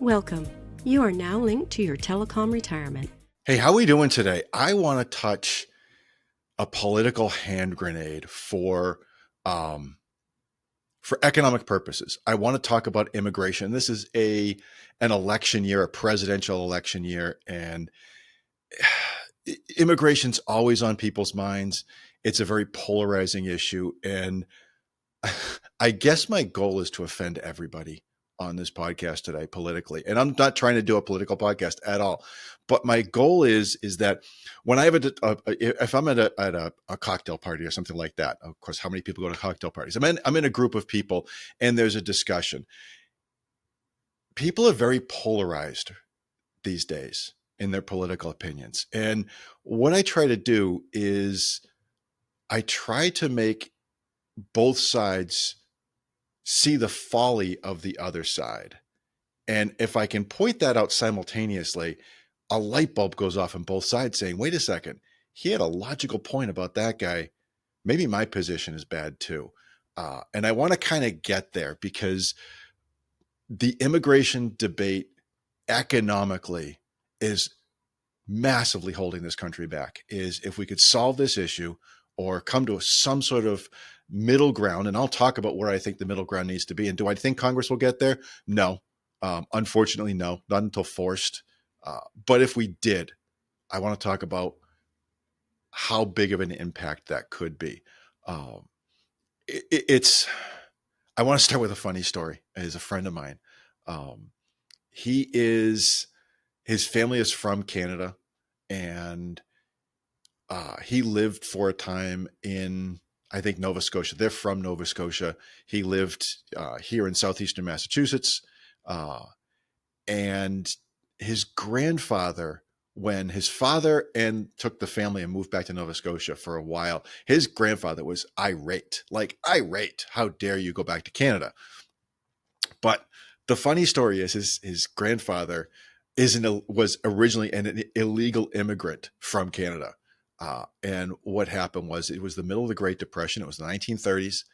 Welcome. You are now linked to your telecom retirement. Hey, how are we doing today? I want to touch a political hand grenade for economic purposes. I want to talk about immigration. This is an election year, a presidential election year, and immigration's always on people's minds. It's a very polarizing issue, and I guess my goal is to offend everybody on this podcast today politically. And I'm not trying to do a political podcast at all. But my goal is that when I have if I'm at a cocktail party or something like that, of course, how many people go to cocktail parties? I'm in a group of people and there's a discussion. People are very polarized these days in their political opinions. And what I try to do is I try to make both sides see the folly of the other side. And if I can point that out simultaneously, a light bulb goes off on both sides saying, wait a second, he had a logical point about that guy. Maybe my position is bad too. And I want to kind of get there because the immigration debate economically is massively holding this country back. Is if we could solve this issue or come to some sort of middle ground, and I'll talk about where I think the middle ground needs to be. And do I think Congress will get there? No. Unfortunately, no, not until forced. But if we did, I want to talk about how big of an impact that could be. I want to start with a funny story. As a friend of mine, his family is from Canada, and he lived for a time in, I think, Nova Scotia. They're from Nova Scotia. He lived here in southeastern Massachusetts. And his grandfather, when his father took the family and moved back to Nova Scotia for a while, his grandfather was irate, like irate. How dare you go back to Canada? But the funny story is his grandfather was originally an illegal immigrant from Canada. And what happened was it was the middle of the Great Depression. It was the 1930s.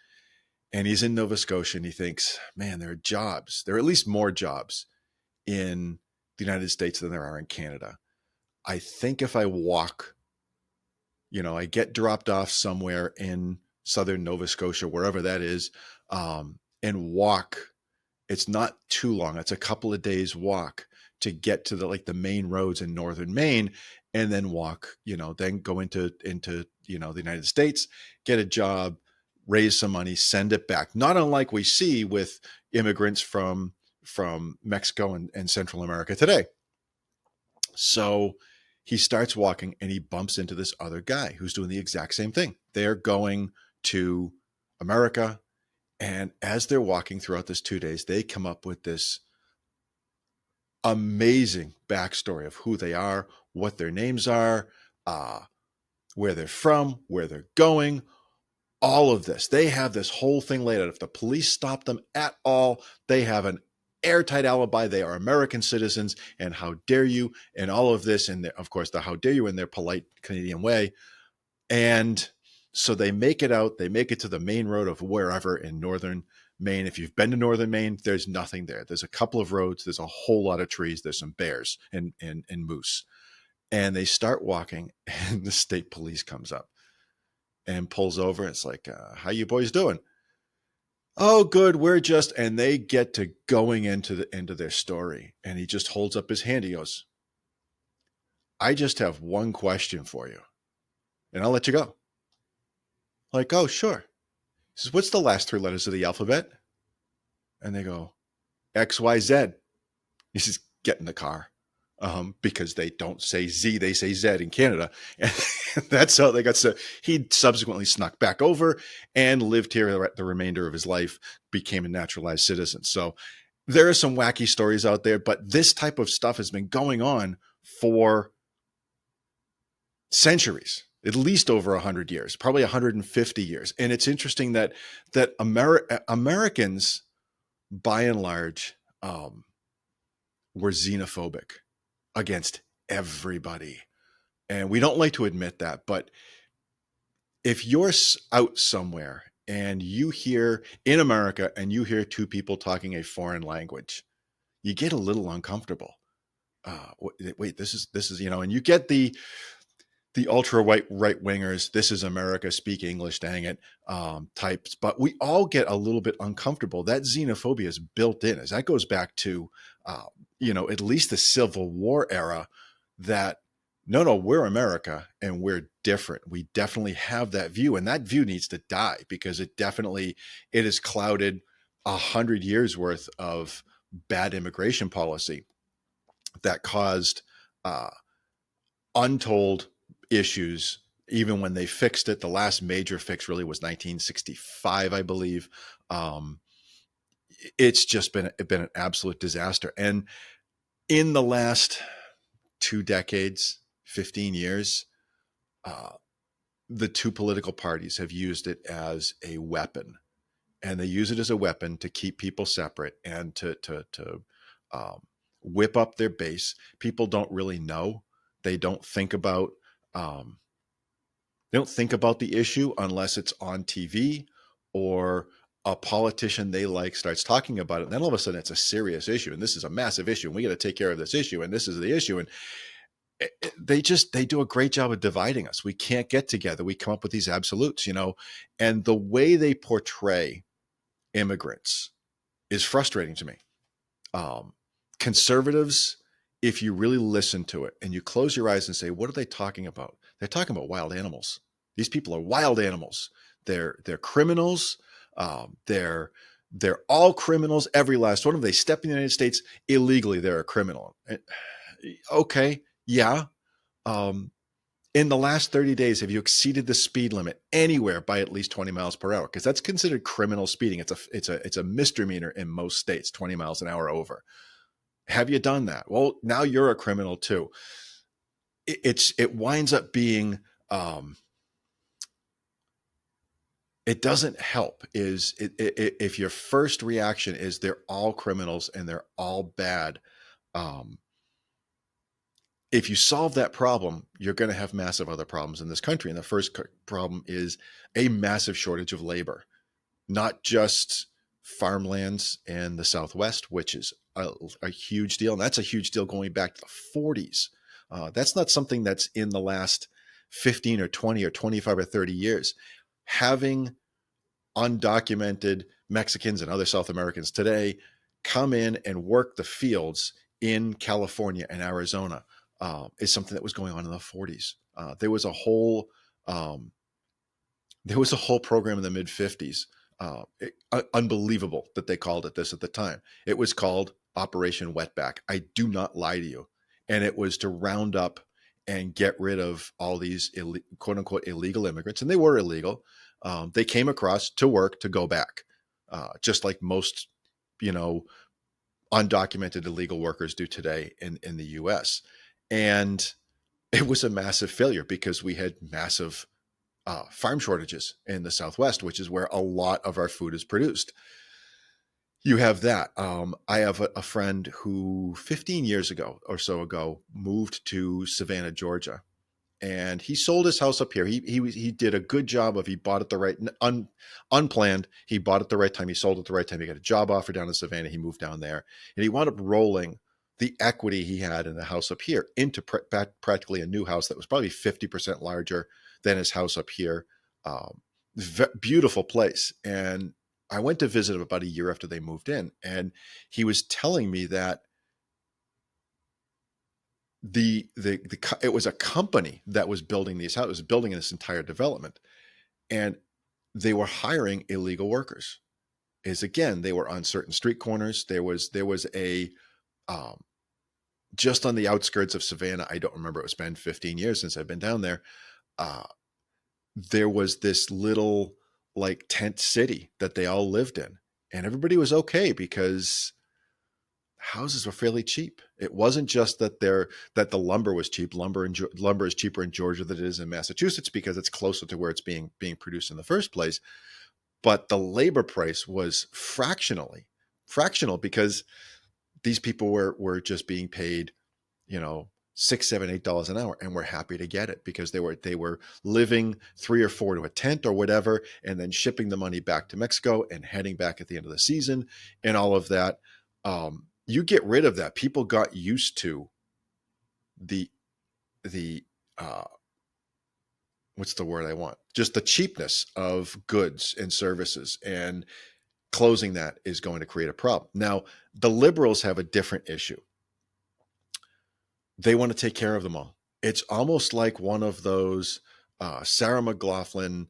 And he's in Nova Scotia and he thinks, man, there are jobs. There are at least more jobs in the United States than there are in Canada. I think if I walk, I get dropped off somewhere in southern Nova Scotia, wherever that is, and walk. It's not too long. It's a couple of days walk to get to the main roads in northern Maine, and then walk, then go into the United States, get a job, raise some money, send it back. Not unlike we see with immigrants from Mexico and Central America today. So he starts walking and he bumps into this other guy who's doing the exact same thing. They're going to America. And as they're walking throughout this 2 days, they come up with this amazing backstory of who they are, what their names are, where they're from, where they're going, all of this. They have this whole thing laid out. If the police stop them at all, they have an airtight alibi. They are American citizens, and how dare you, and all of this. And of course, the how dare you in their polite Canadian way. And so they make it out. They make it to the main road of wherever in northern Maine. If you've been to northern Maine, there's nothing there. There's a couple of roads. There's a whole lot of trees. There's some bears and moose. And they start walking, and the state police comes up and pulls over. It's like, how you boys doing? Oh, good. We're just, and they get to going into the end of their story. And he just holds up his hand. He goes, I just have one question for you, and I'll let you go. Like, oh, sure. He says, what's the last three letters of the alphabet? And they go, XYZ. He says, get in the car. Because they don't say Z, they say Z in Canada. And that's how they got. So he subsequently snuck back over and lived here the remainder of his life, became a naturalized citizen. So there are some wacky stories out there, but this type of stuff has been going on for centuries, at least over 100 years, probably 150 years. And it's interesting that Americans, by and large, were xenophobic against everybody. And we don't like to admit that, but if you're out somewhere and you hear in America and you hear two people talking a foreign language, you get a little uncomfortable. Wait, this is, and you get the ultra right wingers, this is America, speak English, dang it, types. But we all get a little bit uncomfortable. That xenophobia is built in, as that goes back to, at least the Civil War era, that no, we're America and we're different. We definitely have that view, and that view needs to die, because it has clouded 100 years worth of bad immigration policy that caused uh, untold issues. Even when they fixed it, the last major fix really was 1965, I believe. Um, it's just been an absolute disaster. And in the last 2 decades, 15 years, uh, the two political parties have used it as a weapon, and they use it as a weapon to keep people separate and to um, whip up their base. People don't really know. They don't think about um, They don't think about the issue unless it's on TV or a politician they like starts talking about it. And then all of a sudden it's a serious issue. And this is a massive issue. And we got to take care of this issue. And this is the issue. And they do a great job of dividing us. We can't get together. We come up with these absolutes, and the way they portray immigrants is frustrating to me. Um, Conservatives, if you really listen to it and you close your eyes and say, what are they talking about? They're talking about wild animals. These people are wild animals. They're criminals. They're all criminals. Every last one of them. They step in the United States illegally. They're a criminal. Okay, yeah. In the last 30 days, have you exceeded the speed limit anywhere by at least 20 miles per hour? Because that's considered criminal speeding. It's a misdemeanor in most states, 20 miles an hour over. Have you done that? Well, now you're a criminal too. It winds up being, it doesn't help if your first reaction is they're all criminals and they're all bad. If you solve that problem, you're going to have massive other problems in this country. And the first problem is a massive shortage of labor, not just farmlands in the Southwest, which is a huge deal. And that's a huge deal going back to the 40s. That's not something that's in the last 15 or 20 or 25 or 30 years. Having undocumented Mexicans and other South Americans today come in and work the fields in California and Arizona is something that was going on in the 40s. There was a whole program in the mid 50s. Unbelievable that they called it this at the time. It was called Operation Wetback. I do not lie to you. And it was to round up and get rid of all these quote unquote illegal immigrants. And they were illegal. They came across to work to go back, just like most, undocumented illegal workers do today in the US. And it was a massive failure because we had massive farm shortages in the Southwest, which is where a lot of our food is produced. You have that. I have a friend who 15 years ago or so ago moved to Savannah, Georgia, and he sold his house up here. He did a good job of, he bought it the right, unplanned. He bought it the right time. He sold it the right time. He got a job offer down in Savannah. He moved down there, and he wound up rolling the equity he had in the house up here into practically a new house that was probably 50% larger than his house up here. Beautiful place. And I went to visit him about a year after they moved in, and he was telling me that it was a company that was building these houses, building this entire development, and they were hiring illegal workers. Again, they were on certain street corners. There was a just on the outskirts of Savannah. I don't remember. It's been 15 years since I've been down there. There was this little like tent city that they all lived in, and everybody was okay because houses were fairly cheap. It wasn't just that the lumber was cheap. Lumber is cheaper in Georgia than it is in Massachusetts because it's closer to where it's being produced in the first place. But the labor price was fractional because these people were just being paid, $6, $7, $8 an hour, and we're happy to get it because they were living 3 or 4 to a tent or whatever, and then shipping the money back to Mexico and heading back at the end of the season and all of that. you get rid of that. People got used to the what's the word I want? Just the cheapness of goods and services, and closing that is going to create a problem. Now, the liberals have a different issue. They want to take care of them all. It's almost like one of those Sarah McLachlan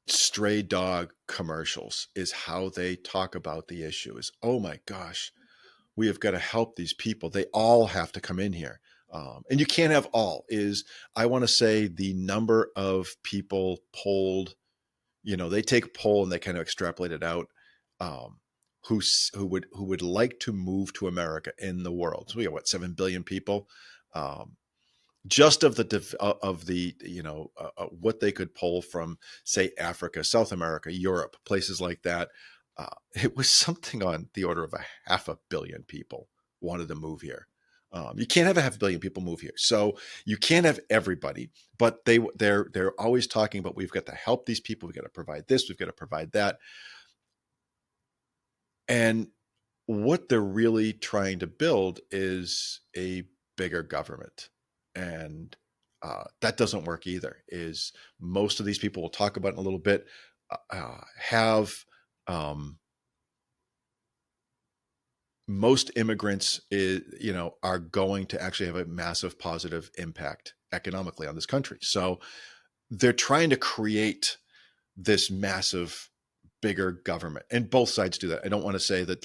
stray dog commercials is how they talk about the issue is, oh my gosh, we have got to help these people. They all have to come in here. And you can't have all is, I want to say the number of people polled, they take a poll and they kind of extrapolate it out. Who would like to move to America in the world. So we got what, 7 billion people, just of the what they could poll from, say, Africa, South America, Europe, places like that. It was something on the order of 500 million people wanted to move here. You can't have 500 million people move here, so you can't have everybody. But they're always talking about, we've got to help these people. We've got to provide this. We've got to provide that. And what they're really trying to build is a bigger government. And that doesn't work either. Is most of these people, we'll talk about in a little bit, have most immigrants are going to actually have a massive positive impact economically on this country. So they're trying to create this massive bigger government, and both sides do that. I don't want to say that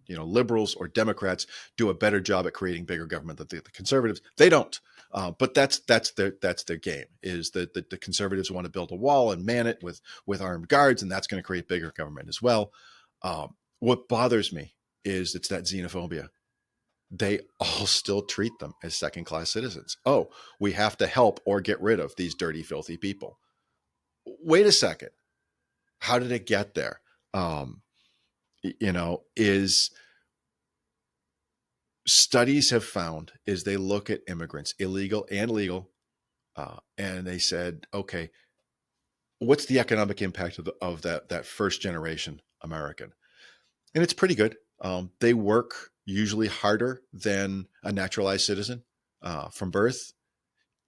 liberals or Democrats do a better job at creating bigger government than the conservatives. They don't. But that's their game, is that the conservatives want to build a wall and man it with armed guards, and that's going to create bigger government as well. What bothers me is it's that xenophobia. They all still treat them as second-class citizens. Oh, we have to help or get rid of these dirty, filthy people. Wait a second. How did it get there? Is studies have found, is they look at immigrants, illegal and legal, and they said, okay, what's the economic impact of that first generation American? And it's pretty good. They work usually harder than a naturalized citizen from birth,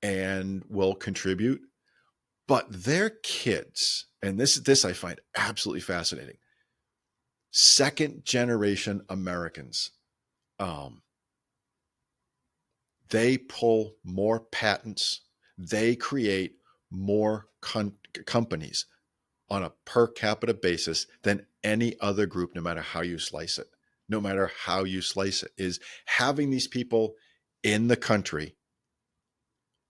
and will contribute. But their kids, and this I find absolutely fascinating, second generation Americans, they pull more patents, they create more companies on a per capita basis than any other group, no matter how you slice it. No matter how you slice it, is having these people in the country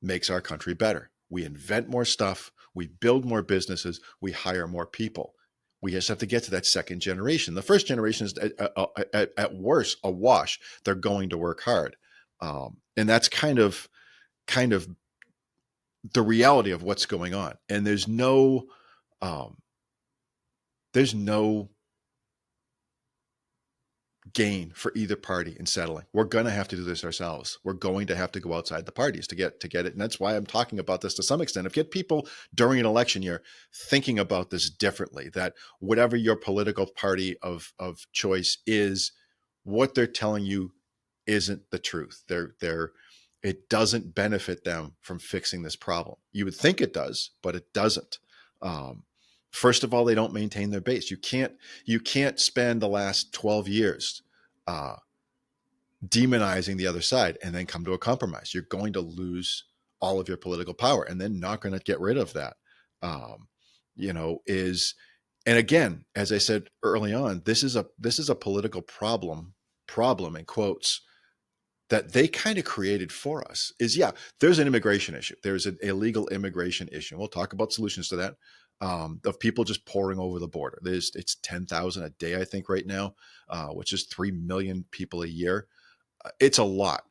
makes our country better. We invent more stuff, we build more businesses, we hire more people. We just have to get to that second generation. The first generation is at worst a wash. They're going to work hard. And that's kind of the reality of what's going on. And there's no gain for either party in settling. We're going to have to do this ourselves. We're going to have to go outside the parties to get it. And that's why I'm talking about this to some extent. If you get people during an election year thinking about this differently, that whatever your political party of choice is, what they're telling you isn't the truth. It doesn't benefit them from fixing this problem. You would think it does, but it doesn't. First of all, they don't maintain their base. You can't spend the last 12 years demonizing the other side and then come to a compromise. You're going to lose all of your political power, and then not going to get rid of that. And again, as I said early on, this is a political problem in quotes, that they kind of created for us. There's an immigration issue. There's an illegal immigration issue. We'll talk about solutions to that. Of people just pouring over the border. It's 10,000 a day, I think, right now, which is 3 million people a year. It's a lot.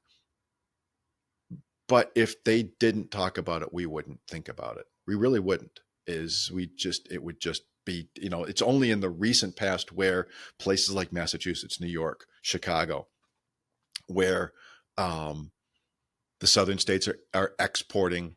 But if they didn't talk about it, we wouldn't think about it. We really wouldn't. It would just be, it's only in the recent past where places like Massachusetts, New York, Chicago, where the southern states are exporting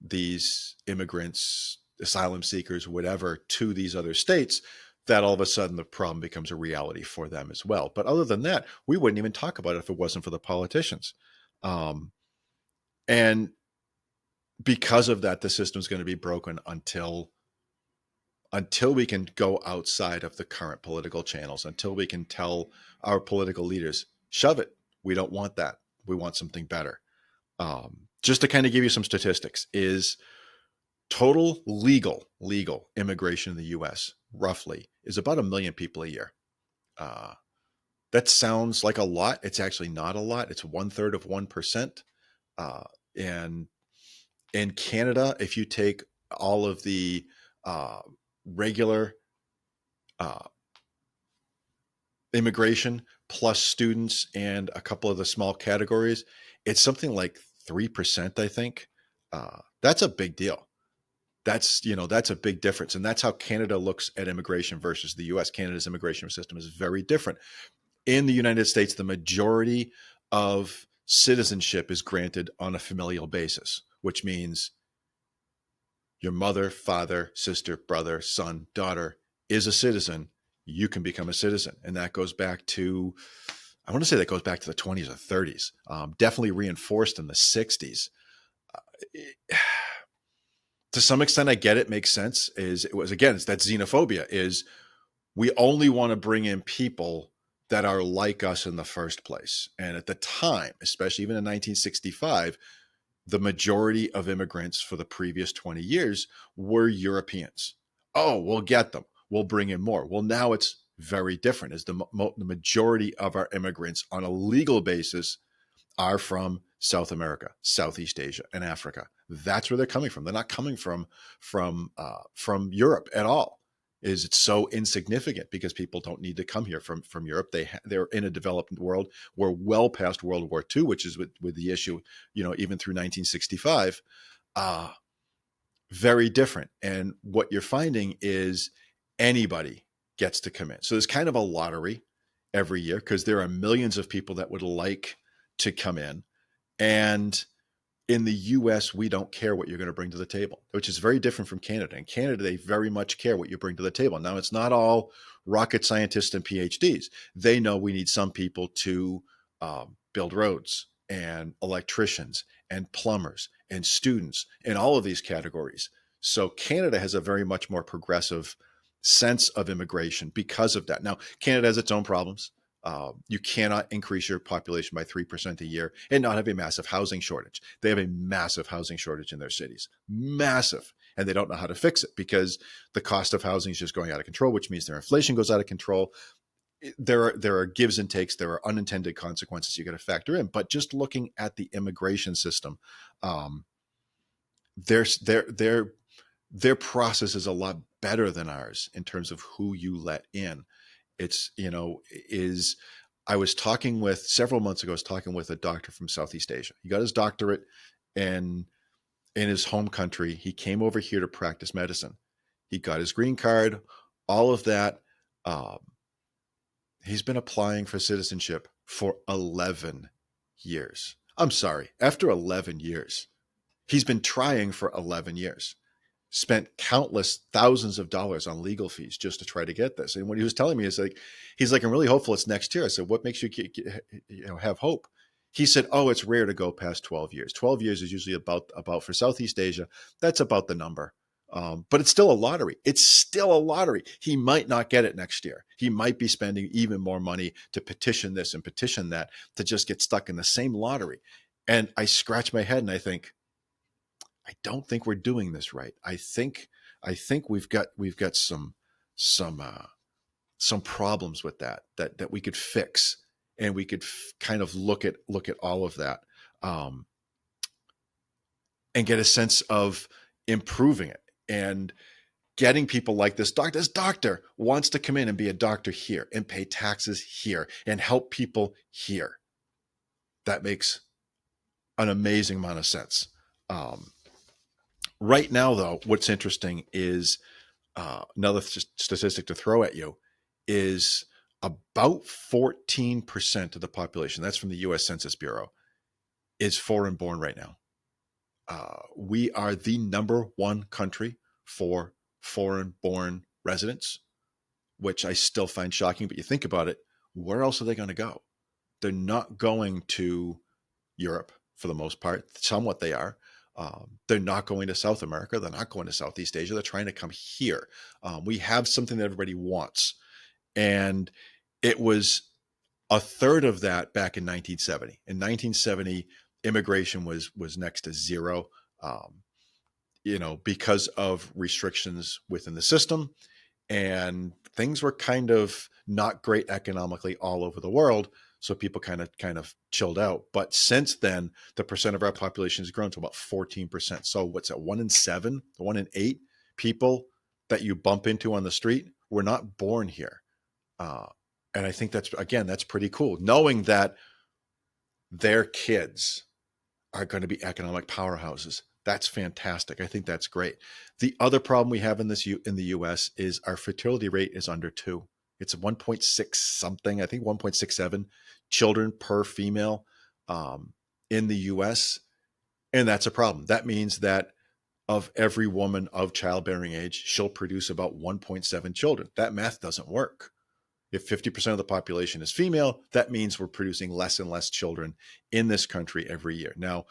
these immigrants, asylum seekers, whatever, to these other states, that all of a sudden the problem becomes a reality for them as well. But other than that, we wouldn't even talk about it if it wasn't for the politicians. And because of that, the system is going to be broken until we can go outside of the current political channels, until we can tell our political leaders, shove it. We don't want that. We want something better. Just to kind of give you some statistics, is total legal immigration in the U.S. roughly is about 1 million people a year. That sounds like a lot. It's actually not a lot. It's 1/3 of 1%. And in Canada, if you take all of the regular immigration plus students and a couple of the small categories, it's something like 3%, I think. That's a big deal. That's a big difference. And that's how Canada looks at immigration versus the US. Canada's immigration system is very different. In the United States, the majority of citizenship is granted on a familial basis, which means your mother, father, sister, brother, son, daughter is a citizen. You can become a citizen. And that goes back to, I want to say that goes back to the 20s or 30s, definitely reinforced in the 60s. To some extent, I get it, makes sense. It's that xenophobia is we only want to bring in people that are like us in the first place. And at the time, especially even in 1965, the majority of immigrants for the previous 20 years were Europeans. Oh, we'll get them. We'll bring in more. Well, now it's very different, as the majority of our immigrants on a legal basis are from South America, Southeast Asia, and Africa. That's where they're coming from. They're not coming from Europe at all. It's so insignificant because people don't need to come here from Europe. They're in a developed world. We're well past World War II, which is with the issue, even through 1965. Very different. And what you're finding is anybody gets to come in. So there's kind of a lottery every year because there are millions of people that would like to come in. And in the US, we don't care what you're going to bring to the table, which is very different from Canada. In Canada, they very much care what you bring to the table. Now, it's not all rocket scientists and PhDs. They know we need some people to build roads and electricians and plumbers and students and all of these categories. So Canada has a very much more progressive sense of immigration because of that. Now, Canada has its own problems. You cannot increase your population by 3% a year and not have a massive housing shortage. They have a massive housing shortage in their cities, massive, and they don't know how to fix it because the cost of housing is just going out of control, which means their inflation goes out of control. There are gives and takes. There are unintended consequences you got to factor in. But just looking at the immigration system, their process is a lot better than ours in terms of who you let in. I was talking with several months ago, I was talking with a doctor from Southeast Asia. He got his doctorate in his home country. He came over here to practice medicine. He got his green card, all of that. He's been applying for citizenship for 11 years. I'm sorry, after 11 years. He's been trying for 11 years. Spent countless thousands of dollars on legal fees just to try to get this. And what he was telling me is he's like, I'm really hopeful it's next year. I said, what makes you have hope? He said, oh, it's rare to go past 12 years. 12 years is usually about for Southeast Asia. That's about the number. But it's still a lottery. It's still a lottery. He might not get it next year. He might be spending even more money to petition this and petition that to just get stuck in the same lottery. And I scratch my head and I think, I don't think we're doing this right. I think we've got some problems with that we could fix, and we could kind of look at all of that, and get a sense of improving it and getting people like this doctor. This doctor wants to come in and be a doctor here and pay taxes here and help people here. That makes an amazing amount of sense. Right now, though, what's interesting is another statistic to throw at you is about 14% of the population, that's from the U.S. Census Bureau, is foreign-born right now. We are the number one country for foreign-born residents. which I still find shocking, but you think about it, where else are they going to go? They're not going to Europe for the most part. Somewhat they are. They're not going to South America. They're not going to Southeast Asia. They're trying to come here. We have something that everybody wants. And it was a third of that back in 1970. In 1970, immigration was next to zero, because of restrictions within the system. And things were kind of not great economically all over the world. So people kind of chilled out. But since then, the percent of our population has grown to about 14%. So what's that? 1 in 7, 1 in 8 people that you bump into on the street were not born here. And I think that's pretty cool. Knowing that their kids are going to be economic powerhouses. That's fantastic. I think that's great. The other problem we have in the US is our fertility rate is under 2. It's 1.6 something, I think 1.67 children per female in the US. And that's a problem. That means that of every woman of childbearing age, she'll produce about 1.7 children. That math doesn't work. If 50% of the population is female, that means we're producing less and less children in this country every year. Now,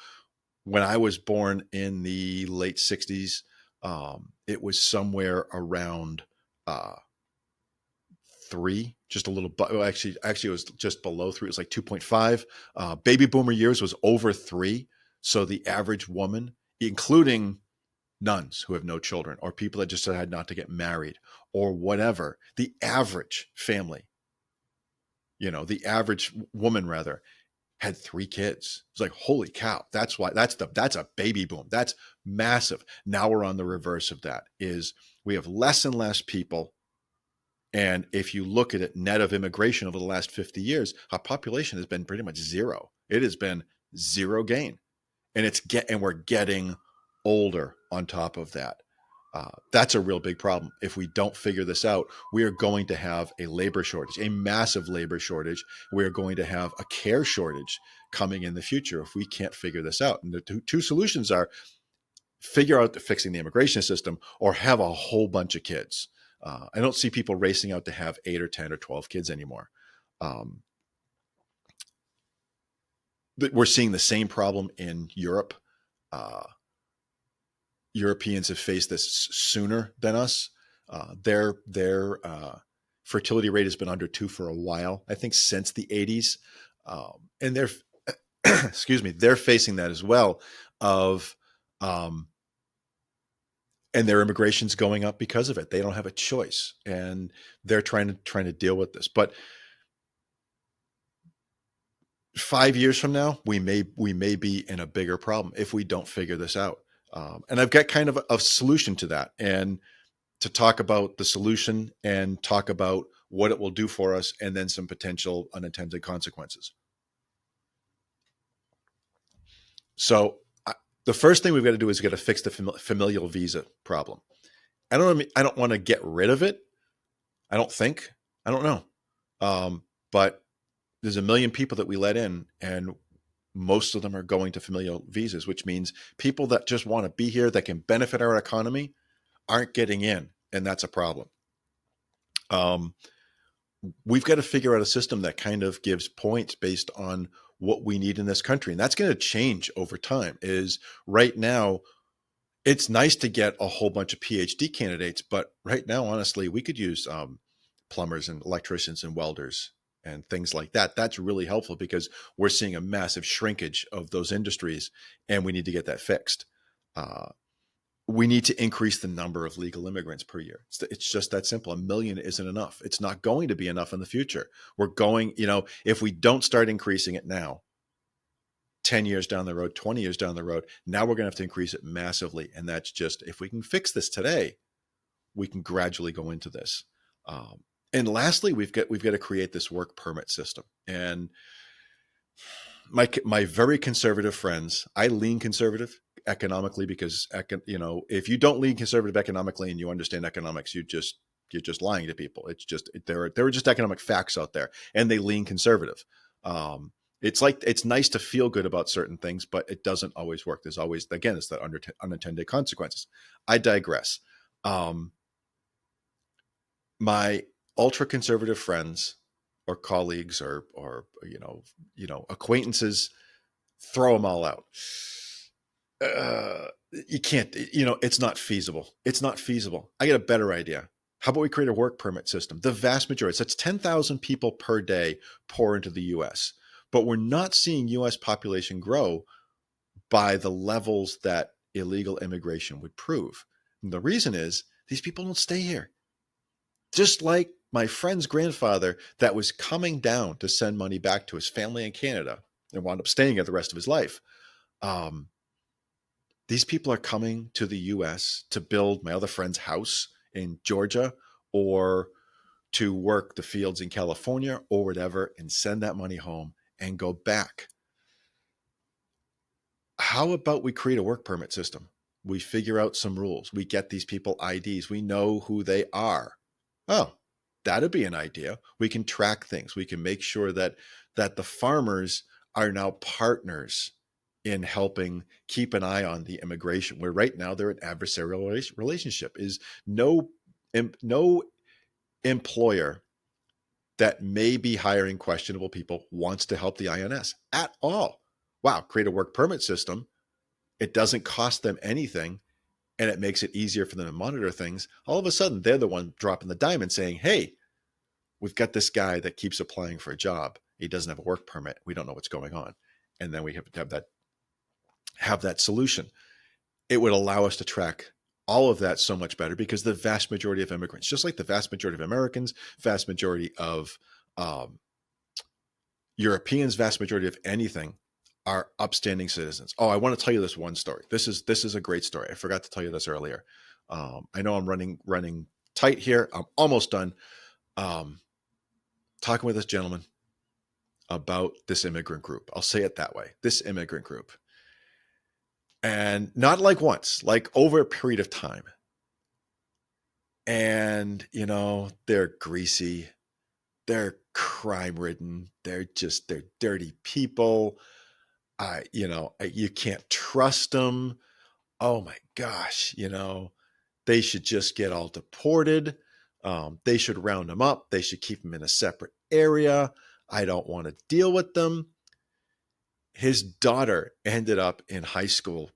when I was born in the late 60s, it was somewhere around 3, just a little, actually it was just below 3. It was like 2.5. Baby boomer years was over 3. So the average woman, including nuns who have no children or people that just decide not to get married or whatever, the average family, the average woman rather, had 3 kids. It's like, holy cow. That's a baby boom. That's massive. Now we're on the reverse of that. Is we have less and less people. And if you look at it net of immigration over the last 50 years, our population has been pretty much zero. It has been zero gain. And we're getting older on top of that. That's a real big problem. If we don't figure this out, we are going to have a labor shortage, a massive labor shortage. We are going to have a care shortage coming in the future if we can't figure this out. And the two solutions are figure out fixing the immigration system or have a whole bunch of kids. I don't see people racing out to have 8 or 10 or 12 kids anymore. We're seeing the same problem in Europe. Europeans have faced this sooner than us. Their fertility rate has been under 2 for a while, I think since the 80s. And they're, they're facing that as well and their immigration's going up because of it. They don't have a choice and they're trying to deal with this. But 5 years from now, we may be in a bigger problem if we don't figure this out. And I've got kind of a solution to that, and to talk about the solution and talk about what it will do for us and then some potential unintended consequences. So the first thing we've got to do is we've got to fix the familial visa problem. I don't want to get rid of it. I don't know. But there's 1 million people that we let in, and most of them are going to familial visas, which means people that just want to be here that can benefit our economy aren't getting in. And that's a problem. We've got to figure out a system that kind of gives points based on what we need in this country. And that's going to change over time. Is right now, it's nice to get a whole bunch of PhD candidates, but right now, honestly, we could use plumbers and electricians and welders and things like that. That's really helpful because we're seeing a massive shrinkage of those industries, and we need to get that fixed. We need to increase the number of legal immigrants per year. It's just that simple. 1 million isn't enough. It's not going to be enough in the future. We're going, if we don't start increasing it now, 10 years down the road, 20 years down the road, now we're going to have to increase it massively. And that's just, if we can fix this today, we can gradually go into this. And lastly, we've got to create this work permit system. And my very conservative friends, I lean conservative economically because, if you don't lean conservative economically and you understand economics, you're just lying to people. It's just, there are just economic facts out there, and they lean conservative. It's nice to feel good about certain things, but it doesn't always work. There's always, again, it's the unintended consequences. I digress. My ultra conservative friends or colleagues or acquaintances, throw them all out. You can't, it's not feasible. It's not feasible. I get a better idea. How about we create a work permit system? The vast majority, so that's 10,000 people per day pour into the US, but we're not seeing US population grow by the levels that illegal immigration would prove. And the reason is these people don't stay here. Just like my friend's grandfather that was coming down to send money back to his family in Canada and wound up staying there the rest of his life. These people are coming to the US to build my other friend's house in Georgia or to work the fields in California or whatever and send that money home and go back. How about we create a work permit system? We figure out some rules. We get these people IDs. We know who they are. Oh, that'd be an idea. We can track things. We can make sure that the farmers are now partners in helping keep an eye on the immigration, where right now they're an adversarial relationship. Is no employer that may be hiring questionable people wants to help the INS at all. Wow, create a work permit system. It doesn't cost them anything, and it makes it easier for them to monitor things. All of a sudden, they're the one dropping the dime and saying, hey, we've got this guy that keeps applying for a job. He doesn't have a work permit. We don't know what's going on. And then we have to have that solution. It would allow us to track all of that so much better, because the vast majority of immigrants, just like the vast majority of Americans, vast majority of Europeans, vast majority of anything, are upstanding citizens. Oh, I want to tell you this one story. This is a great story. I forgot to tell you this earlier. I know I'm running tight here. I'm almost done. Talking with this gentleman about this immigrant group. I'll say it that way. This immigrant group. And not like once, like over a period of time. And, they're greasy. They're crime-ridden. They're dirty people. You can't trust them. Oh my gosh, they should just get all deported. They should round them up. They should keep them in a separate area. I don't want to deal with them. His daughter ended up in high school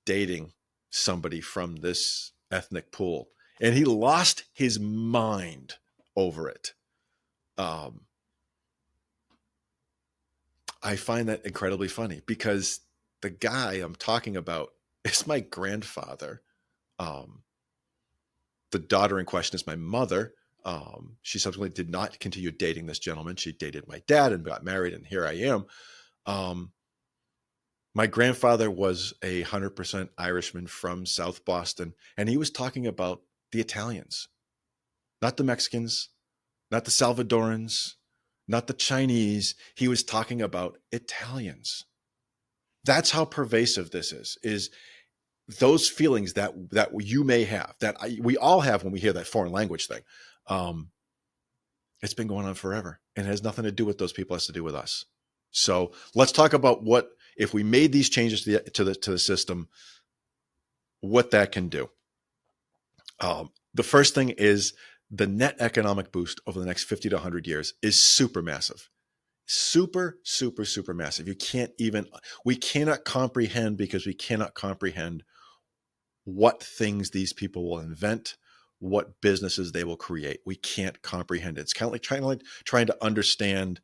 dating somebody from this ethnic pool, and he lost his mind over it. I find that incredibly funny, because the guy I'm talking about is my grandfather. The daughter in question is my mother. She subsequently did not continue dating this gentleman. She dated my dad and got married, and here I am. My grandfather was 100% Irishman from South Boston, and he was talking about the Italians, not the Mexicans, not the Salvadorans, not the Chinese. He was talking about Italians. That's how pervasive this is those feelings that you may have, we all have when we hear that foreign language thing. It's been going on forever, and it has nothing to do with those people. It has to do with us. So let's talk about what, if we made these changes to the system, what that can do. The first thing is the net economic boost over the next 50 to 100 years is super massive. Super, super, super massive. We cannot comprehend, because we cannot comprehend what things these people will invent, what businesses they will create. We can't comprehend it. It's kind of like trying to understand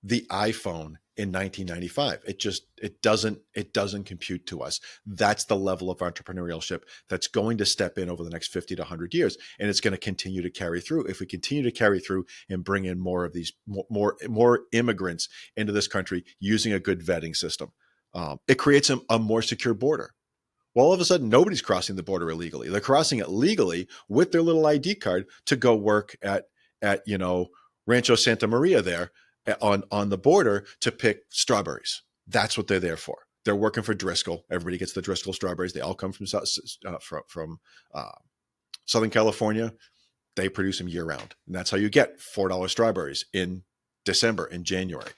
the iPhone in 1995. It doesn't compute to us. That's the level of entrepreneurship that's going to step in over the next 50 to 100 years. And it's going to continue to carry through. If we continue to carry through and bring in more of these, more immigrants into this country using a good vetting system, it creates a more secure border. Well, all of a sudden, nobody's crossing the border illegally. They're crossing it legally with their little ID card to go work at Rancho Santa Maria there on the border to pick strawberries. That's what they're there for. They're working for Driscoll. Everybody gets the Driscoll strawberries. They all come from Southern California. They produce them year round. And that's how you get $4 strawberries in December and January.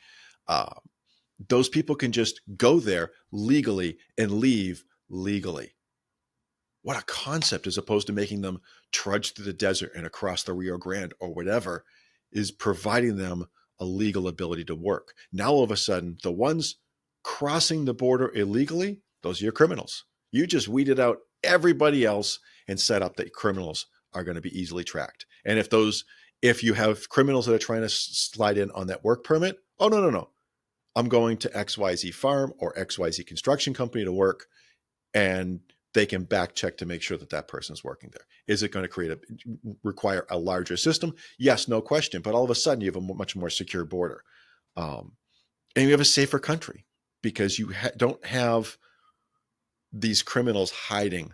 Those people can just go there legally and leave legally. What a concept, as opposed to making them trudge through the desert and across the Rio Grande or whatever, is providing them a legal ability to work. Now, all of a sudden, the ones crossing the border illegally, those are your criminals. You just weeded out everybody else and set up that criminals are going to be easily tracked. And if you have criminals that are trying to slide in on that work permit, oh, no. I'm going to XYZ farm or XYZ construction company to work, and they can back check to make sure that that person is working there. Is it going to require a larger system? Yes, no question. But all of a sudden, you have a much more secure border. And you have a safer country because you don't have these criminals hiding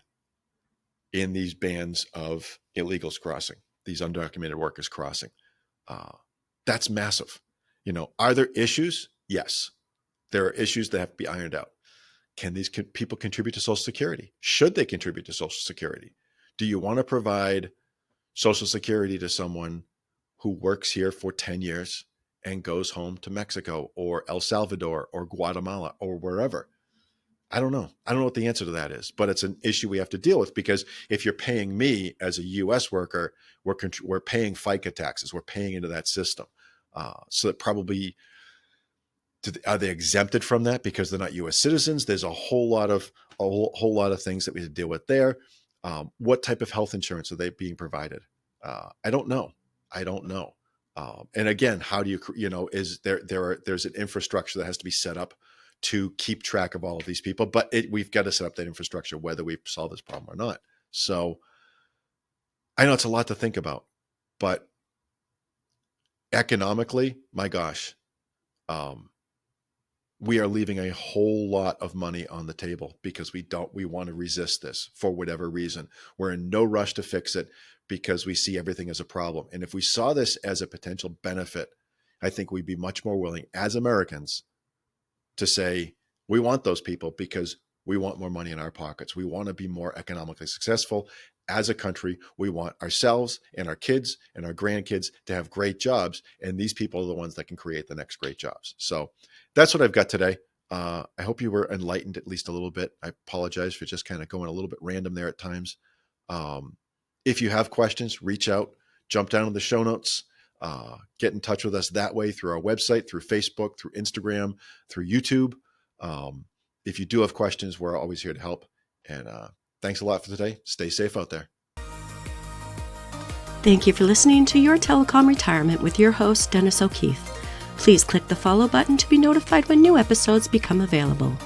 in these bands of illegals crossing, these undocumented workers crossing. That's massive. Are there issues? Yes. There are issues that have to be ironed out. Can these people contribute to Social Security? Should they contribute to Social Security? Do you want to provide Social Security to someone who works here for 10 years and goes home to Mexico or El Salvador or Guatemala or wherever? I don't know. I don't know what the answer to that is, but it's an issue we have to deal with, because if you're paying me as a U.S. worker, we're paying FICA taxes. We're paying into that system. So that probably, are they exempted from that because they're not U.S. citizens? There's a whole lot of things that we have to deal with there. What type of health insurance are they being provided? I don't know. And again, how do is there's an infrastructure that has to be set up to keep track of all of these people, but we've got to set up that infrastructure whether we solve this problem or not. So I know it's a lot to think about, but economically, my gosh, we are leaving a whole lot of money on the table because we want to resist this for whatever reason. We're in no rush to fix it because we see everything as a problem. And if we saw this as a potential benefit, I think we'd be much more willing as Americans to say, we want those people because we want more money in our pockets. We want to be more economically successful as a country. We want ourselves and our kids and our grandkids to have great jobs. And these people are the ones that can create the next great jobs. So that's what I've got today. I hope you were enlightened at least a little bit. I apologize for just kind of going a little bit random there at times. If you have questions, reach out, jump down in the show notes. Get in touch with us that way through our website, through Facebook, through Instagram, through YouTube. If you do have questions, we're always here to help. And thanks a lot for today. Stay safe out there. Thank you for listening to Your Telecom Retirement with your host, Dennis O'Keefe. Please click the follow button to be notified when new episodes become available.